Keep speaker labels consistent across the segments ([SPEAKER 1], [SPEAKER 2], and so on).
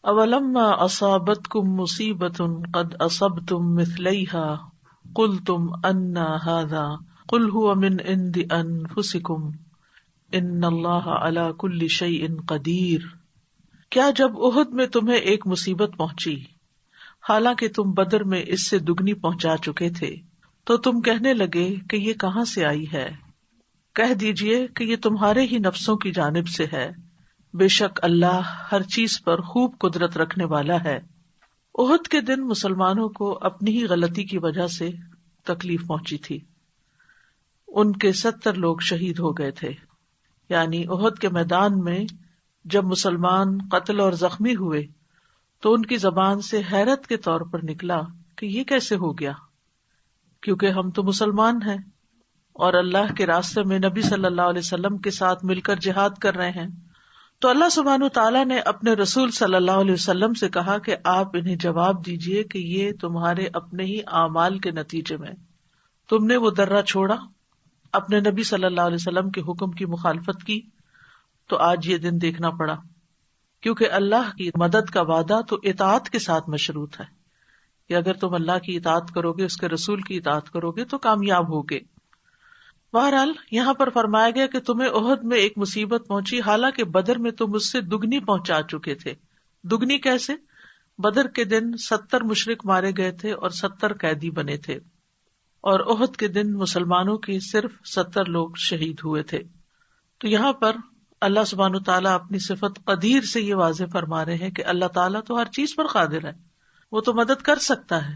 [SPEAKER 1] اولما اصابتکم مصیبۃ قد اصبتم مثلیھا قلتم انا ھذا قل ھو من عند انفسکم ان اللہ علی کل شیء قدیر۔ کیا جب احد میں تمہیں ایک مصیبت پہنچی حالانکہ تم بدر میں اس سے دگنی پہنچا چکے تھے تو تم کہنے لگے کہ یہ کہاں سے آئی ہے؟ کہہ دیجئے کہ یہ تمہارے ہی نفسوں کی جانب سے ہے، بے شک اللہ ہر چیز پر خوب قدرت رکھنے والا ہے۔ احد کے دن مسلمانوں کو اپنی ہی غلطی کی وجہ سے تکلیف پہنچی تھی۔ ان کے 70 لوگ شہید ہو گئے تھے، یعنی احد کے میدان میں جب مسلمان قتل اور زخمی ہوئے تو ان کی زبان سے حیرت کے طور پر نکلا کہ یہ کیسے ہو گیا، کیونکہ ہم تو مسلمان ہیں اور اللہ کے راستے میں نبی صلی اللہ علیہ وسلم کے ساتھ مل کر جہاد کر رہے ہیں۔ تو اللہ سبحانہ تعالیٰ نے اپنے رسول صلی اللہ علیہ وسلم سے کہا کہ آپ انہیں جواب دیجئے کہ یہ تمہارے اپنے ہی اعمال کے نتیجے میں، تم نے وہ درہ چھوڑا، اپنے نبی صلی اللہ علیہ وسلم کے حکم کی مخالفت کی، تو آج یہ دن دیکھنا پڑا۔ کیونکہ اللہ کی مدد کا وعدہ تو اطاعت کے ساتھ مشروط ہے کہ اگر تم اللہ کی اطاعت کرو گے، اس کے رسول کی اطاعت کرو گے تو کامیاب ہوگے۔ بہرحال یہاں پر فرمایا گیا کہ تمہیں احد میں ایک مصیبت پہنچی حالانکہ بدر میں تم اس سے دگنی پہنچا چکے تھے۔ دگنی کیسے؟ بدر کے دن 70 مشرک مارے گئے تھے اور 70 قیدی بنے تھے، اور احد کے دن مسلمانوں کے صرف 70 لوگ شہید ہوئے تھے۔ تو یہاں پر اللہ سبحانہ تعالیٰ اپنی صفت قدیر سے یہ واضح فرما رہے ہیں کہ اللہ تعالیٰ تو ہر چیز پر قادر ہے، وہ تو مدد کر سکتا ہے،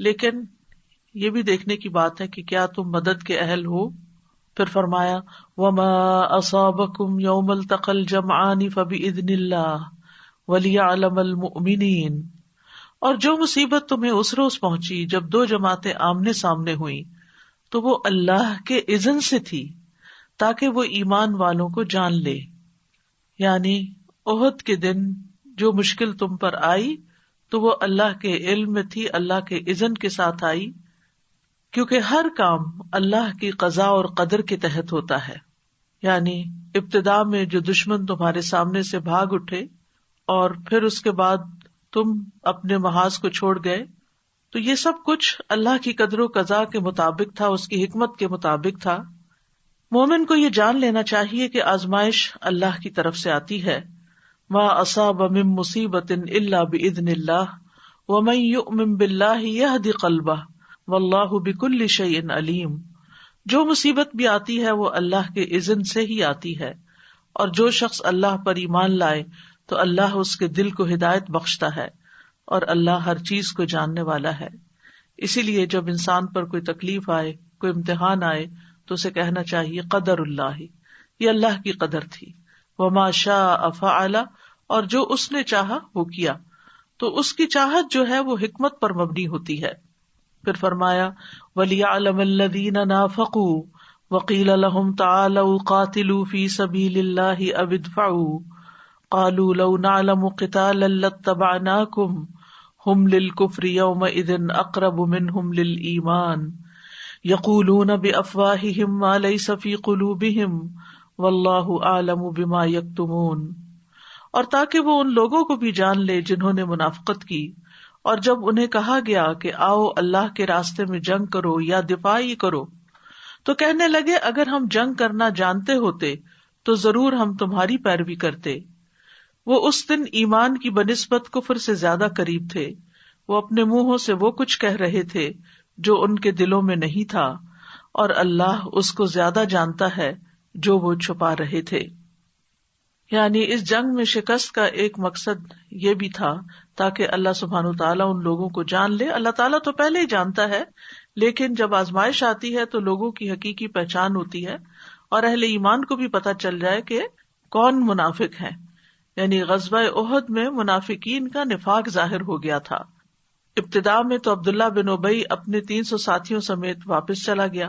[SPEAKER 1] لیکن یہ بھی دیکھنے کی بات ہے کہ کیا تم مدد کے اہل ہو۔ پھر فرمایا وَمَا أَصَابَكُمْ يَوْمَ الْتَقَى الْجَمْعَانِ فَبِإِذْنِ اللَّهِ وَلِيَعْلَمَ الْمُؤْمِنِينَ، اور جو مصیبت تمہیں اس روز پہنچی جب 2 جماعتیں آمنے سامنے ہوئیں تو وہ اللہ کے اذن سے تھی تاکہ وہ ایمان والوں کو جان لے۔ یعنی احد کے دن جو مشکل تم پر آئی تو وہ اللہ کے علم میں تھی، اللہ کے اذن کے ساتھ آئی، کیونکہ ہر کام اللہ کی قضاء اور قدر کے تحت ہوتا ہے۔ یعنی ابتدا میں جو دشمن تمہارے سامنے سے بھاگ اٹھے اور پھر اس کے بعد تم اپنے محاذ کو چھوڑ گئے، تو یہ سب کچھ اللہ کی قدر و قضاء کے مطابق تھا، اس کی حکمت کے مطابق تھا۔ مومن کو یہ جان لینا چاہیے کہ آزمائش اللہ کی طرف سے آتی ہے۔ ما اصاب من مصیبت الا باذن اللہ ومن یؤمن باللہ یہد قلبہ واللہ بکل شیء علیم۔ جو مصیبت بھی آتی ہے وہ اللہ کے اذن سے ہی آتی ہے، اور جو شخص اللہ پر ایمان لائے تو اللہ اس کے دل کو ہدایت بخشتا ہے، اور اللہ ہر چیز کو جاننے والا ہے۔ اسی لیے جب انسان پر کوئی تکلیف آئے، کوئی امتحان آئے تو اسے کہنا چاہیے قدر اللہ، یہ اللہ کی قدر تھی، وما شاء فعل، اور جو اس نے چاہا وہ کیا، تو اس کی چاہت جو ہے وہ حکمت پر مبنی ہوتی ہے۔ پھر فرمایا وَلِيَعْلَمَ الَّذِينَ نَافَقُوا وَقِيلَ لَهُمْ تَعَالَوْا قَاتِلُوا فِي سَبِيلِ اللَّهِ أَوِ ادْفَعُوا قَالُوا لَوْ نَعْلَمُ قِتَالًا لَاتَّبَعْنَاكُمْ هُمْ لِلْكُفْرِ يَوْمَئِذٍ أَقْرَبُ مِنْهُمْ لِلْإِيمَانِ يَقُولُونَ بِأَفْوَاهِهِمْ مَا لَيْسَ فِي قُلُوبِهِمْ وَاللَّهُ أَعْلَمُ بِمَا يَكْتُمُونَ، اور تاکہ وہ ان لوگوں کو بھی جان لے جنہوں نے منافقت کی، اور جب انہیں کہا گیا کہ آؤ اللہ کے راستے میں جنگ کرو یا دفاع ہی کرو تو کہنے لگے اگر ہم جنگ کرنا جانتے ہوتے تو ضرور ہم تمہاری پیروی کرتے۔ وہ اس دن ایمان کی بنسبت کفر سے زیادہ قریب تھے، وہ اپنے منہوں سے وہ کچھ کہہ رہے تھے جو ان کے دلوں میں نہیں تھا، اور اللہ اس کو زیادہ جانتا ہے جو وہ چھپا رہے تھے۔ یعنی اس جنگ میں شکست کا ایک مقصد یہ بھی تھا تاکہ اللہ سبحانہ تعالیٰ ان لوگوں کو جان لے۔ اللہ تعالیٰ تو پہلے ہی جانتا ہے، لیکن جب آزمائش آتی ہے تو لوگوں کی حقیقی پہچان ہوتی ہے، اور اہل ایمان کو بھی پتہ چل جائے کہ کون منافق ہیں۔ یعنی غزوہ احد میں منافقین کا نفاق ظاہر ہو گیا تھا۔ ابتدا میں تو عبداللہ بن ابی اپنے 300 ساتھیوں سمیت واپس چلا گیا۔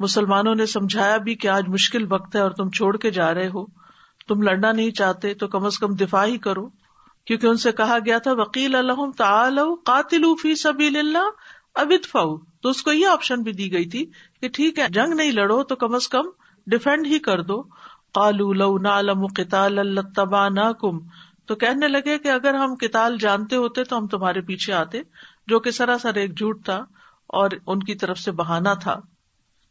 [SPEAKER 1] مسلمانوں نے سمجھایا بھی کہ آج مشکل وقت ہے اور تم چھوڑ کے جا رہے ہو، تم لڑنا نہیں چاہتے تو کم از کم دفاع ہی کرو، کیونکہ ان سے کہا گیا تھا وَقِيلَ لَهُمْ تَعَالَوْا قَاتِلُوا فِي سَبِيلِ اللَّهِ أَوِ ادْفَعُوا، تو اس کو یہ آپشن بھی دی گئی تھی کہ ٹھیک ہے جنگ نہیں لڑو تو کم از کم ڈیفینڈ ہی کر دو۔ قَالُوا لَوْ نَعْلَمُ قِتَالًا لَاتَّبَعْنَاكُمْ، تو کہنے لگے کہ اگر ہم قتال جانتے ہوتے تو ہم تمہارے پیچھے آتے، جو کہ سراسر ایک جھوٹ تھا اور ان کی طرف سے بہانہ تھا۔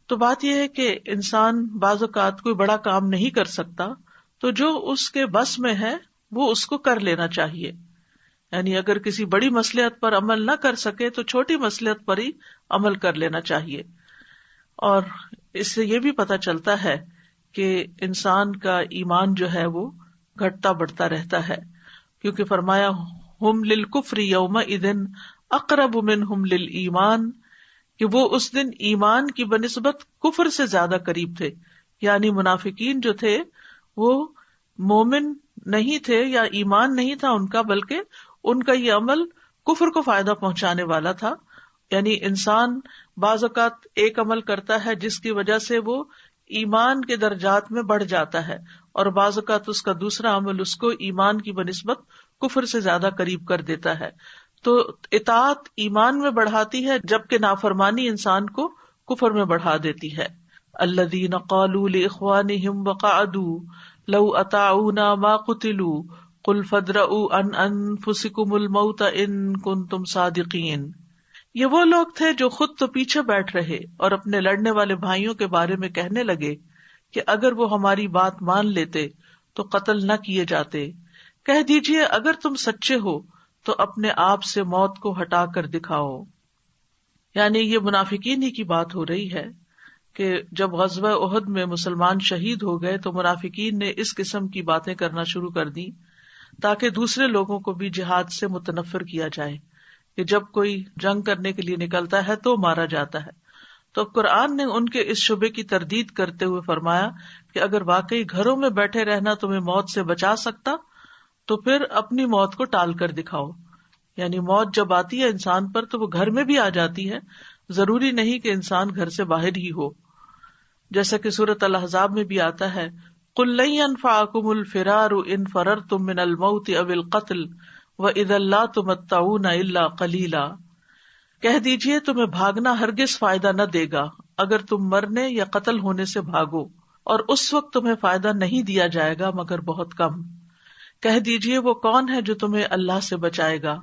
[SPEAKER 1] تو بات یہ ہے کہ انسان بعض اوقات کوئی بڑا کام نہیں کر سکتا، تو جو اس کے بس میں ہے وہ اس کو کر لینا چاہیے، یعنی اگر کسی بڑی مصلحت پر عمل نہ کر سکے تو چھوٹی مصلحت پر ہی عمل کر لینا چاہیے۔ اور اس سے یہ بھی پتہ چلتا ہے کہ انسان کا ایمان جو ہے وہ گھٹتا بڑھتا رہتا ہے، کیونکہ فرمایا ہم للکفر یومئذ اقرب منہم للایمان، کہ وہ اس دن ایمان کی بنسبت کفر سے زیادہ قریب تھے، یعنی منافقین جو تھے وہ مومن نہیں تھے یا ایمان نہیں تھا ان کا، بلکہ ان کا یہ عمل کفر کو فائدہ پہنچانے والا تھا۔ یعنی انسان بعض اوقات ایک عمل کرتا ہے جس کی وجہ سے وہ ایمان کے درجات میں بڑھ جاتا ہے، اور بعض اوقات اس کا دوسرا عمل اس کو ایمان کی بنسبت کفر سے زیادہ قریب کر دیتا ہے۔ تو اطاعت ایمان میں بڑھاتی ہے، جبکہ نافرمانی انسان کو کفر میں بڑھا دیتی ہے۔ الذین قالوا لاخوانہم وقعدوا لو اطاعونا ما قتلوا قل فادرؤوا عن انفسکم الموت ان کنتم صادقین۔ یہ وہ لوگ تھے جو خود تو پیچھے بیٹھ رہے اور اپنے لڑنے والے بھائیوں کے بارے میں کہنے لگے کہ اگر وہ ہماری بات مان لیتے تو قتل نہ کیے جاتے۔ کہہ دیجئے اگر تم سچے ہو تو اپنے آپ سے موت کو ہٹا کر دکھاؤ۔ یعنی یہ منافقین ہی کی بات ہو رہی ہے کہ جب غزوہ احد میں مسلمان شہید ہو گئے تو منافقین نے اس قسم کی باتیں کرنا شروع کر دی تاکہ دوسرے لوگوں کو بھی جہاد سے متنفر کیا جائے کہ جب کوئی جنگ کرنے کے لیے نکلتا ہے تو مارا جاتا ہے۔ تو اب قرآن نے ان کے اس شبے کی تردید کرتے ہوئے فرمایا کہ اگر واقعی گھروں میں بیٹھے رہنا تمہیں موت سے بچا سکتا تو پھر اپنی موت کو ٹال کر دکھاؤ۔ یعنی موت جب آتی ہے انسان پر تو وہ گھر میں بھی آ جاتی ہے، ضروری نہیں کہ انسان گھر سے باہر ہی ہو، جیسا کہ سورۃ الاحزاب میں بھی آتا ہے قُل لَن يَنفَعَكُمُ الْفِرَارُ إِن فَرَرْتُم مِّنَ الْمَوْتِ أَوِ الْقَتْلِ وَإِذًا لَّا تُمَتَّعُونَ إِلَّا قَلِيلًا۔ کہہ دیجئے تمہیں بھاگنا ہرگز فائدہ نہ دے گا اگر تم مرنے یا قتل ہونے سے بھاگو، اور اس وقت تمہیں فائدہ نہیں دیا جائے گا مگر بہت کم۔ کہہ دیجئے وہ کون ہے جو تمہیں اللہ سے بچائے گا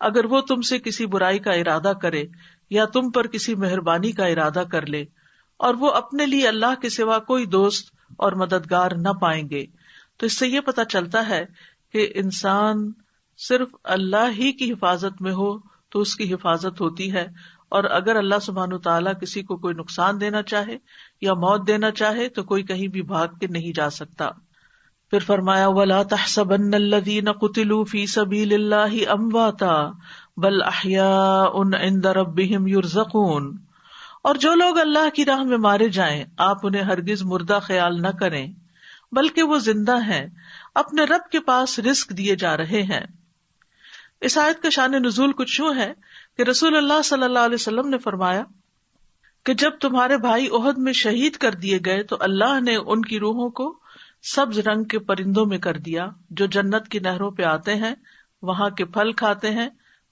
[SPEAKER 1] اگر وہ تم سے کسی برائی کا ارادہ کرے یا تم پر کسی مہربانی کا ارادہ کر لے، اور وہ اپنے لیے اللہ کے سوا کوئی دوست اور مددگار نہ پائیں گے۔ تو اس سے یہ پتہ چلتا ہے کہ انسان صرف اللہ ہی کی حفاظت میں ہو تو اس کی حفاظت ہوتی ہے، اور اگر اللہ سبحانہ تعالیٰ کسی کو کوئی نقصان دینا چاہے یا موت دینا چاہے تو کوئی کہیں بھی بھاگ کے نہیں جا سکتا۔ پھر فرمایا وَلَا تَحْسَبَنَّ الَّذِينَ قُتِلُوا فِي سَبِيلِ اللَّهِ أَمْوَاتًا بَلْ أَحْيَاءٌ عِندَ رَبِّهِمْ يُرْزَقُونَ۔ اور جو لوگ اللہ کی راہ میں مارے جائیں آپ انہیں ہرگز مردہ خیال نہ کریں، بلکہ وہ زندہ ہیں، اپنے رب کے پاس رزق دیے جا رہے ہیں۔ اس آیت کا شان نزول کچھ یوں ہے کہ رسول اللہ صلی اللہ علیہ وسلم نے فرمایا کہ جب تمہارے بھائی احد میں شہید کر دیے گئے تو اللہ نے ان کی روحوں کو سبز رنگ کے پرندوں میں کر دیا جو جنت کی نہروں پہ آتے ہیں، وہاں کے پھل کھاتے ہیں،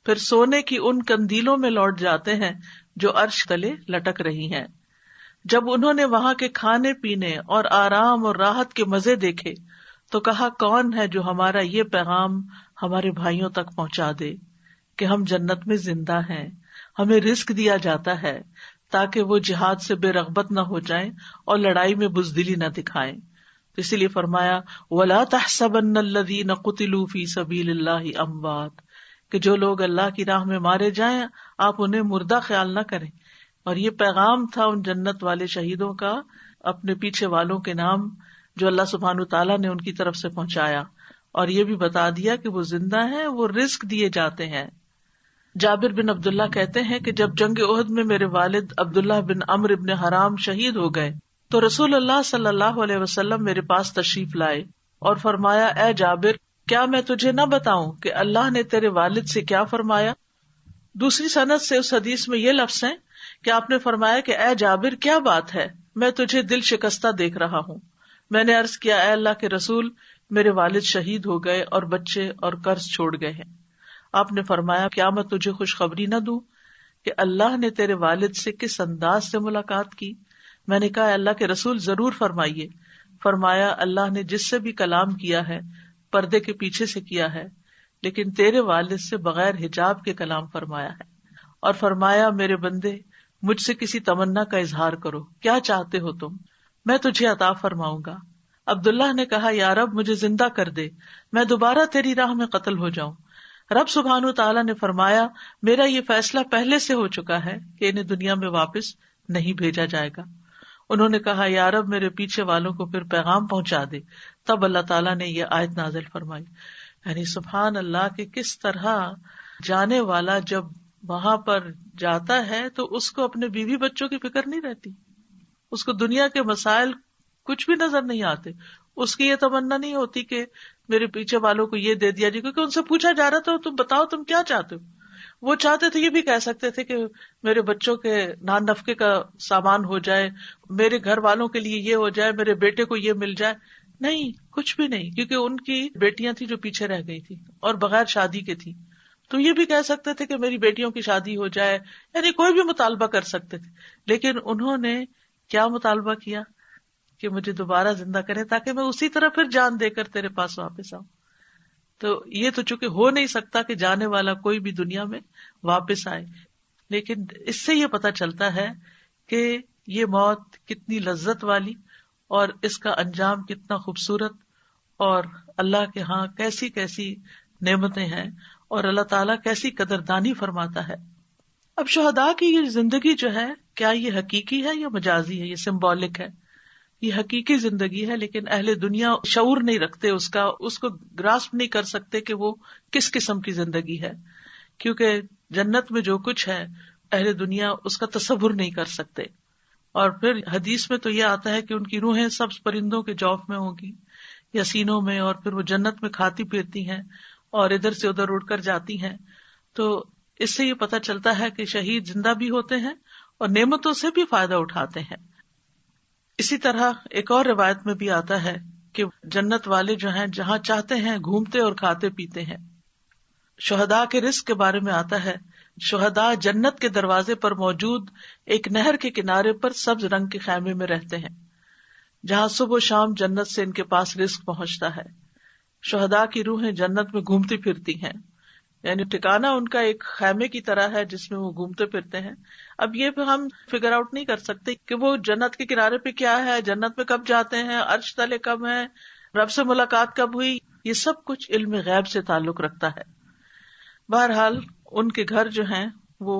[SPEAKER 1] پھر سونے کی ان قندیلوں میں لوٹ جاتے ہیں جو عرش تلے لٹک رہی ہیں۔ جب انہوں نے وہاں کے کھانے پینے اور آرام اور راحت کے مزے دیکھے تو کہا کون ہے جو ہمارا یہ پیغام ہمارے بھائیوں تک پہنچا دے کہ ہم جنت میں زندہ ہیں، ہمیں رزق دیا جاتا ہے تاکہ وہ جہاد سے بے رغبت نہ ہو جائیں اور لڑائی میں بزدلی نہ دکھائیں۔ تو اسی لیے فرمایا وَلَا تَحْسَبَنَّ الَّذِينَ قُتِلُوا فِي سَبِيلِ اللَّهِ أَمْوَاتٌ، کہ جو لوگ اللہ کی راہ میں مارے جائیں آپ انہیں مردہ خیال نہ کریں۔ اور یہ پیغام تھا ان جنت والے شہیدوں کا اپنے پیچھے والوں کے نام جو اللہ سبحانہ تعالیٰ نے ان کی طرف سے پہنچایا، اور یہ بھی بتا دیا کہ وہ زندہ ہیں، وہ رزق دیے جاتے ہیں۔ جابر بن عبداللہ کہتے ہیں کہ جب جنگ احد میں میرے والد عبداللہ بن عمرو بن حرام شہید ہو گئے تو رسول اللہ صلی اللہ علیہ وسلم میرے پاس تشریف لائے اور فرمایا اے جابر کیا میں تجھے نہ بتاؤں کہ اللہ نے تیرے والد سے کیا فرمایا؟ دوسری سند سے اس حدیث میں یہ لفظ ہیں کہ آپ نے فرمایا کہ اے جابر کیا بات ہے، میں تجھے دل شکستہ دیکھ رہا ہوں۔ میں نے عرض کیا اے اللہ کے رسول، میرے والد شہید ہو گئے اور بچے اور قرض چھوڑ گئے ہیں۔ آپ نے فرمایا کیا میں تجھے خوشخبری نہ دوں کہ اللہ نے تیرے والد سے کس انداز سے ملاقات کی؟ میں نے کہا اللہ کے رسول ضرور فرمائیے۔ فرمایا اللہ نے جس سے بھی کلام کیا ہے پردے کے پیچھے سے کیا ہے، لیکن تیرے والد سے بغیر حجاب کے کلام فرمایا ہے، اور فرمایا میرے بندے مجھ سے کسی تمنا کا اظہار کرو، کیا چاہتے ہو تم، میں تجھے عطا فرماؤں گا۔ عبداللہ نے کہا یا رب مجھے زندہ کر دے، میں دوبارہ تیری راہ میں قتل ہو جاؤں۔ رب سبحانہ وتعالیٰ نے فرمایا میرا یہ فیصلہ پہلے سے ہو چکا ہے کہ انہیں دنیا میں واپس نہیں بھیجا جائے گا۔ انہوں نے کہا یا رب میرے پیچھے والوں کو پھر پیغام پہنچا دے۔ تب اللہ تعالیٰ نے یہ آیت نازل فرمائی۔ یعنی سبحان اللہ کہ کس طرح جانے والا جب وہاں پر جاتا ہے تو اس کو اپنے بیوی بچوں کی فکر نہیں رہتی، اس کو دنیا کے مسائل کچھ بھی نظر نہیں آتے، اس کی یہ تمنا نہیں ہوتی کہ میرے پیچھے والوں کو یہ دے دیا جائے، کیونکہ ان سے پوچھا جا رہا تھا تم بتاؤ تم کیا چاہتے ہو۔ وہ چاہتے تھے یہ بھی کہہ سکتے تھے کہ میرے بچوں کے نان نفقے کا سامان ہو جائے، میرے گھر والوں کے لیے یہ ہو جائے، میرے بیٹے کو یہ مل جائے، نہیں کچھ بھی نہیں، کیونکہ ان کی بیٹیاں تھیں جو پیچھے رہ گئی تھی اور بغیر شادی کے تھی۔ تو یہ بھی کہہ سکتے تھے کہ میری بیٹیوں کی شادی ہو جائے، یعنی کوئی بھی مطالبہ کر سکتے تھے، لیکن انہوں نے کیا مطالبہ کیا کہ مجھے دوبارہ زندہ کرے تاکہ میں اسی طرح پھر جان دے کر تیرے پاس واپس آؤں۔ تو یہ تو چونکہ ہو نہیں سکتا کہ جانے والا کوئی بھی دنیا میں واپس آئے، لیکن اس سے یہ پتہ چلتا ہے کہ یہ موت کتنی لذت والی اور اس کا انجام کتنا خوبصورت اور اللہ کے ہاں کیسی کیسی نعمتیں ہیں اور اللہ تعالیٰ کیسی قدردانی فرماتا ہے۔ اب شہداء کی یہ زندگی جو ہے کیا یہ حقیقی ہے یا مجازی ہے، یہ سمبولک ہے؟ یہ حقیقی زندگی ہے، لیکن اہل دنیا شعور نہیں رکھتے اس کو گراسپ نہیں کر سکتے کہ وہ کس قسم کی زندگی ہے، کیونکہ جنت میں جو کچھ ہے اہل دنیا اس کا تصور نہیں کر سکتے۔ اور پھر حدیث میں تو یہ آتا ہے کہ ان کی روحیں سبز پرندوں کے جوف میں ہوں گی یا سینوں میں، اور پھر وہ جنت میں کھاتی پھرتی ہیں اور ادھر سے ادھر اڑ کر جاتی ہیں۔ تو اس سے یہ پتہ چلتا ہے کہ شہید زندہ بھی ہوتے ہیں اور نعمتوں سے بھی فائدہ اٹھاتے ہیں۔ اسی طرح ایک اور روایت میں بھی آتا ہے کہ جنت والے جو ہیں جہاں چاہتے ہیں گھومتے اور کھاتے پیتے ہیں۔ شہداء کے رزق کے بارے میں آتا ہے شہداء جنت کے دروازے پر موجود ایک نہر کے کنارے پر سبز رنگ کے خیمے میں رہتے ہیں، جہاں صبح و شام جنت سے ان کے پاس رزق پہنچتا ہے۔ شہداء کی روحیں جنت میں گھومتی پھرتی ہیں، یعنی ٹھکانہ ان کا ایک خیمے کی طرح ہے جس میں وہ گھومتے پھرتے ہیں۔ اب یہ بھی ہم فگر آؤٹ نہیں کر سکتے کہ وہ جنت کے کنارے پہ کیا ہے، جنت میں کب جاتے ہیں، عرش تلے کب ہیں، رب سے ملاقات کب ہوئی، یہ سب کچھ علم غیب سے تعلق رکھتا ہے۔ بہرحال ان کے گھر جو ہیں وہ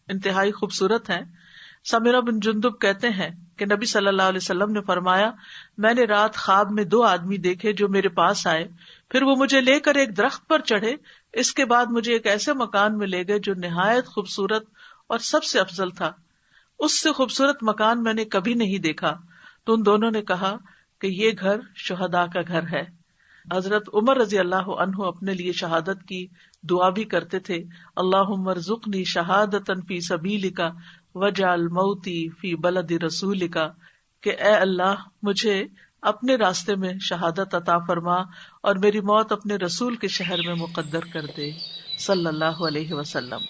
[SPEAKER 1] انتہائی خوبصورت ہیں۔ سمیرہ بن جندب کہتے ہیں کہ نبی صلی اللہ علیہ وسلم نے فرمایا میں نے رات خواب میں 2 آدمی دیکھے جو میرے پاس آئے، پھر وہ مجھے لے کر ایک درخت پر چڑھے، اس کے بعد مجھے ایک ایسے مکان میں لے گئے جو نہایت خوبصورت اور سب سے افضل تھا، اس سے خوبصورت مکان میں نے کبھی نہیں دیکھا۔ تو ان دونوں نے کہا کہ یہ گھر شہداء کا گھر ہے۔ حضرت عمر رضی اللہ عنہ اپنے لیے شہادت کی دعا بھی کرتے تھے، اللہم ارزقنی شہادۃ فی سبیلک واجعل موتی فی بلد رسولک، کہ اے اللہ مجھے اپنے راستے میں شہادت عطا فرما اور میری موت اپنے رسول کے شہر میں مقدر کر دے صلی اللہ علیہ وسلم۔